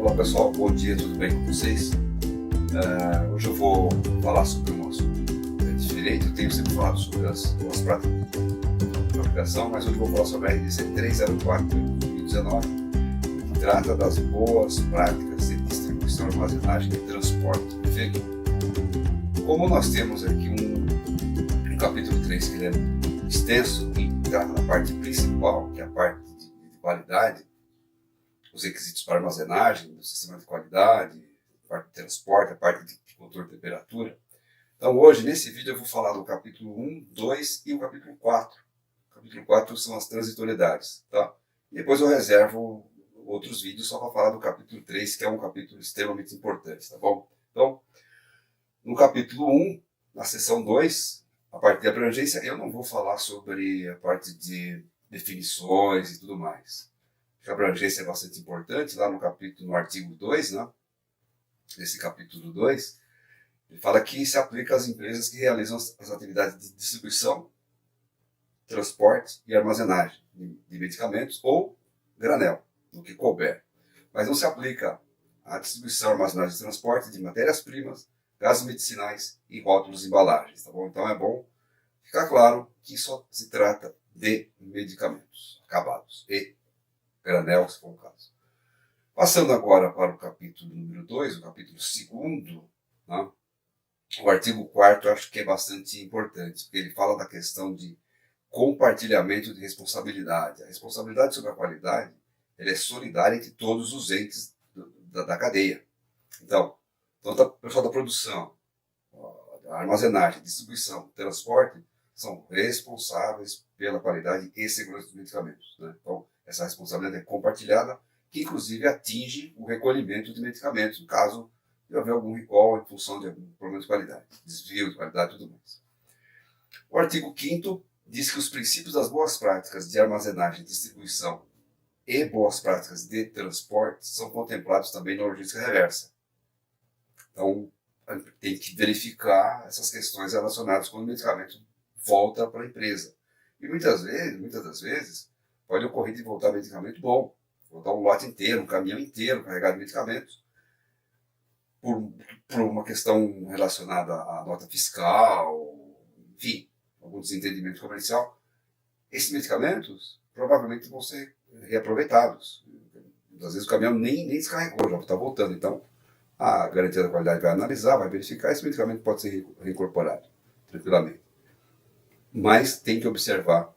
Olá pessoal, bom dia, tudo bem com vocês? Hoje eu vou falar sobre um assunto diferente. Eu tenho sempre falado sobre as boas práticas de aplicação, mas hoje eu vou falar sobre a RDC 304 de 2019, que trata das boas práticas de distribuição, armazenagem e transporte. Perfeito? Como nós temos aqui um capítulo 3 que ele é extenso e trata da parte principal, que é a parte de qualidade, os requisitos para armazenagem, do sistema de qualidade, a parte de transporte, a parte de controle de temperatura. Então hoje, nesse vídeo, eu vou falar do capítulo 1, 2 e o capítulo 4. O capítulo 4 são as transitoriedades. Tá? E depois eu reservo outros vídeos só para falar do capítulo 3, que é um capítulo extremamente importante. Tá bom? Então, no capítulo 1, na seção 2, a parte de abrangência, eu não vou falar sobre a parte de definições e tudo mais. A abrangência é bastante importante, lá no artigo 2, né? Nesse capítulo 2, ele fala que se aplica às empresas que realizam as atividades de distribuição, transporte e armazenagem de medicamentos ou granel, no que couber. Mas não se aplica à distribuição, armazenagem e transporte de matérias-primas, gases medicinais e rótulos e embalagens, tá bom? Então é bom ficar claro que só se trata de medicamentos acabados e granel, se for o caso. Passando agora para o capítulo número 2, o capítulo 2, né? O artigo 4 acho que é bastante importante, porque ele fala da questão de compartilhamento de responsabilidade. A responsabilidade sobre a qualidade ela é solidária entre todos os entes da cadeia. Então, o pessoal da produção, a armazenagem, distribuição, transporte, são responsáveis pela qualidade e segurança dos medicamentos. Né? Então, essa responsabilidade é compartilhada, que inclusive atinge o recolhimento de medicamentos, no caso de haver algum recall em função de algum problema de qualidade, desvio de qualidade e tudo mais. O artigo 5º diz que os princípios das boas práticas de armazenagem, distribuição e boas práticas de transporte são contemplados também na logística reversa. Então, tem que verificar essas questões relacionadas quando o medicamento volta para a empresa. E muitas das vezes, pode ocorrer de voltar medicamento bom, voltar um lote inteiro, um caminhão inteiro carregado de medicamentos, por uma questão relacionada à nota fiscal, enfim, algum desentendimento comercial. Esses medicamentos provavelmente vão ser reaproveitados. Às vezes o caminhão nem descarregou, já está voltando. Então, a garantia da qualidade vai analisar, vai verificar, esse medicamento pode ser reincorporado tranquilamente. Mas tem que observar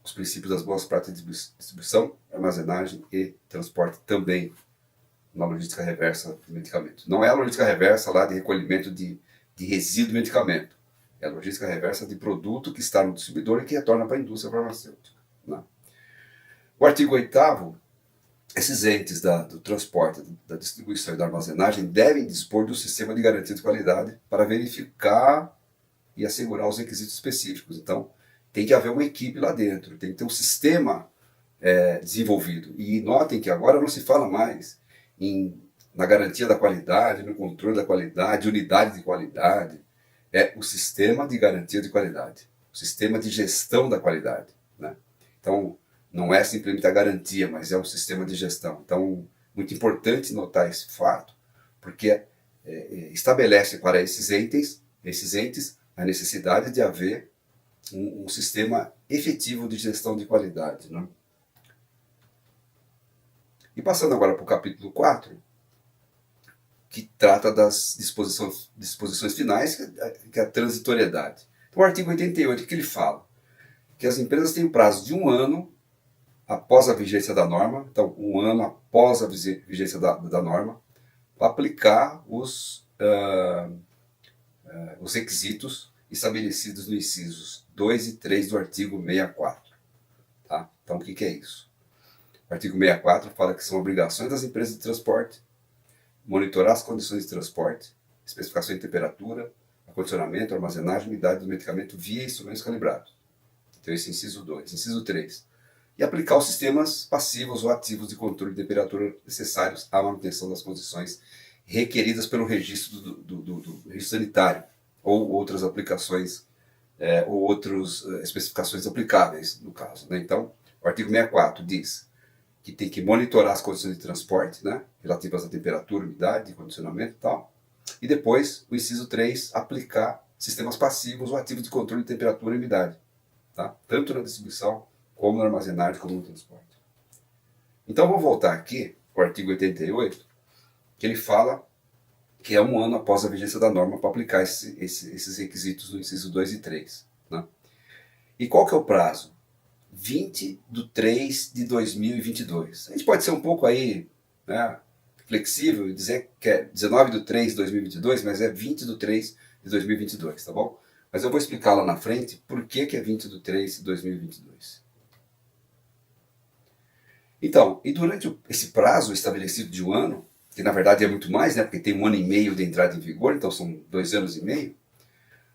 os princípios das boas práticas de distribuição, armazenagem e transporte também na logística reversa de medicamentos. Não é a logística reversa lá de recolhimento de resíduo de medicamento. É a logística reversa de produto que está no distribuidor e que retorna para a indústria farmacêutica. Né? O artigo 8º, esses entes do transporte, da distribuição e da armazenagem devem dispor do sistema de garantia de qualidade para verificar e assegurar os requisitos específicos. Então, tem que haver uma equipe lá dentro, tem que ter um sistema desenvolvido. E notem que agora não se fala mais na garantia da qualidade, no controle da qualidade, unidade de qualidade. É o sistema de garantia de qualidade, o sistema de gestão da qualidade. Né? Então, não é simplesmente a garantia, mas é um sistema de gestão. Então, muito importante notar esse fato, porque estabelece para esses entes a necessidade de haver um sistema efetivo de gestão de qualidade. Né? E passando agora para o capítulo 4, que trata das disposições finais, que é a transitoriedade. Então, o artigo 88, que ele fala? Que as empresas têm um prazo de 1 ano após a vigência da norma, então 1 ano após a vigência da norma, para aplicar os requisitos estabelecidos nos incisos 2 e 3 do artigo 64. Tá? Então, o que é isso? O artigo 64 fala que são obrigações das empresas de transporte monitorar as condições de transporte, especificação de temperatura, acondicionamento, armazenagem e umidade do medicamento via instrumentos calibrados. Então, esse é inciso 2. Inciso 3. E aplicar os sistemas passivos ou ativos de controle de temperatura necessários à manutenção das condições requeridas pelo registro do registro sanitário ou outras aplicações ou outras especificações aplicáveis no caso. Né? Então, o artigo 64 diz que tem que monitorar as condições de transporte, né, relativas à temperatura, umidade, condicionamento e tal. E depois, o inciso 3, aplicar sistemas passivos ou ativos de controle de temperatura e umidade, tá? Tanto na distribuição, como na armazenagem, como no transporte. Então, vou voltar aqui para o artigo 88, que ele fala que é 1 ano após a vigência da norma para aplicar esses requisitos do inciso 2 e 3. Né? E qual que é o prazo? 20/3/2022. A gente pode ser um pouco aí, né, flexível e dizer que é 19/3/2022, mas é 20/3/2022, tá bom? Mas eu vou explicar lá na frente por que é 20/3/2022. Então, e durante esse prazo estabelecido de 1 ano, que na verdade é muito mais, né, porque tem 1 ano e meio de entrada em vigor, então são 2 anos e meio,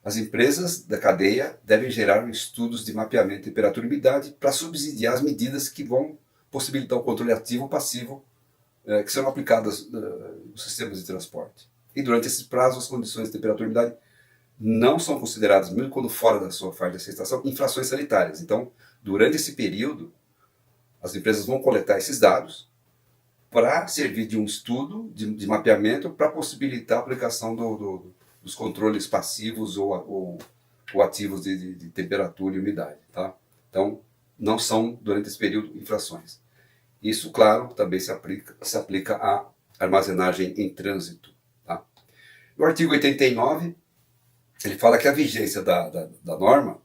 as empresas da cadeia devem gerar estudos de mapeamento de temperatura e umidade para subsidiar as medidas que vão possibilitar o controle ativo ou passivo que serão aplicadas nos sistemas de transporte. E durante esse prazo, as condições de temperatura e umidade não são consideradas, mesmo quando fora da sua faixa de aceitação, infrações sanitárias. Então, durante esse período, as empresas vão coletar esses dados para servir de um estudo, de mapeamento, para possibilitar a aplicação dos controles passivos ou ativos de temperatura e umidade. Tá? Então, não são, durante esse período, infrações. Isso, claro, também se aplica à armazenagem em trânsito. Tá? No artigo 89, ele fala que a vigência da norma,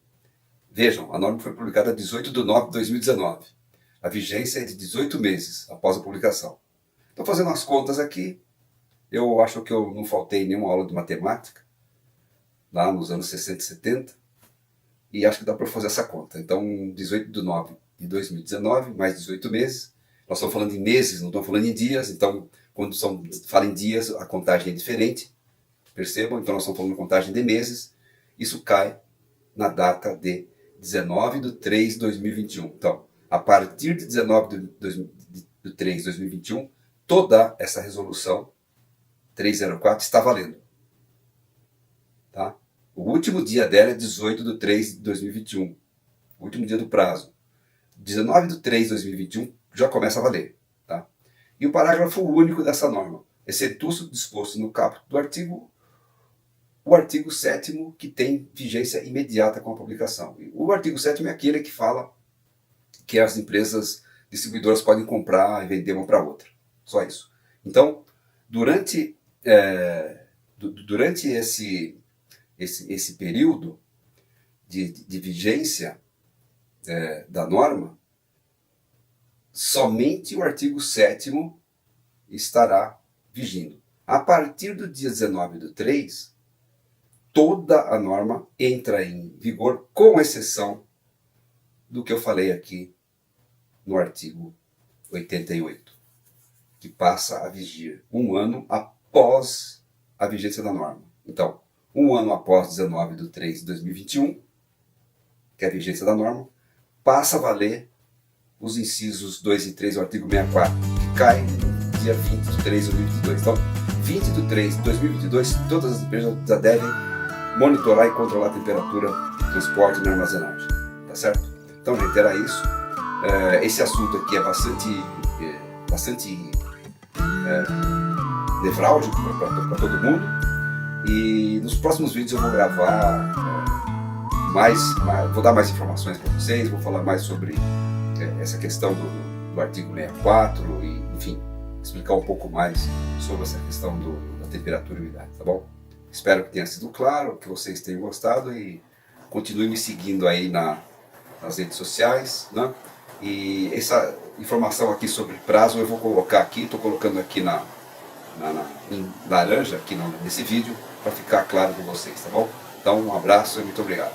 vejam, a norma foi publicada 18/9/2019. A vigência é de 18 meses após a publicação. Estou fazendo as contas aqui, eu acho que eu não faltei nenhuma aula de matemática, lá nos anos 60 e 70, e acho que dá para fazer essa conta. Então, 18/9/2019, mais 18 meses, nós estamos falando em meses, não estamos falando em dias, então, quando fala em dias, a contagem é diferente, percebam? Então, nós estamos falando de contagem de meses, isso cai na data de 19/3/2021. Então, a partir de 19/3/2021, toda essa resolução 304 está valendo. Tá? O último dia dela é 18/3/2021. O último dia do prazo. 19/3/2021 já começa a valer. Tá? E o parágrafo único dessa norma, excetuando o disposto no caput do artigo, o artigo 7º, que tem vigência imediata com a publicação. O artigo 7º é aquele que fala que as empresas distribuidoras podem comprar e vender uma para outra. Só isso. Então, durante esse período de vigência da norma, somente o artigo 7º estará vigindo. A partir do dia 19/3, toda a norma entra em vigor, com exceção do que eu falei aqui no artigo 88, que passa a vigir 1 ano após a vigência da norma. Então, 1 ano após 19/3/2021, que é a vigência da norma, passa a valer os incisos 2 e 3 do artigo 64, que cai no dia 20/3/2022. Então, 20/3/2022, todas as empresas já devem monitorar e controlar a temperatura do transporte e na armazenagem. Tá certo? Então, gente, era isso. Esse assunto aqui é bastante nevrálgico para todo mundo. E nos próximos vídeos eu vou gravar vou dar mais informações para vocês, vou falar mais sobre essa questão do artigo 64 e, enfim, explicar um pouco mais sobre essa questão da temperatura e umidade, tá bom? Espero que tenha sido claro, que vocês tenham gostado e continue me seguindo aí nas redes sociais, né? E essa informação aqui sobre prazo eu vou colocar aqui, estou colocando aqui em laranja aqui nesse vídeo para ficar claro com vocês, tá bom? Então um abraço e muito obrigado.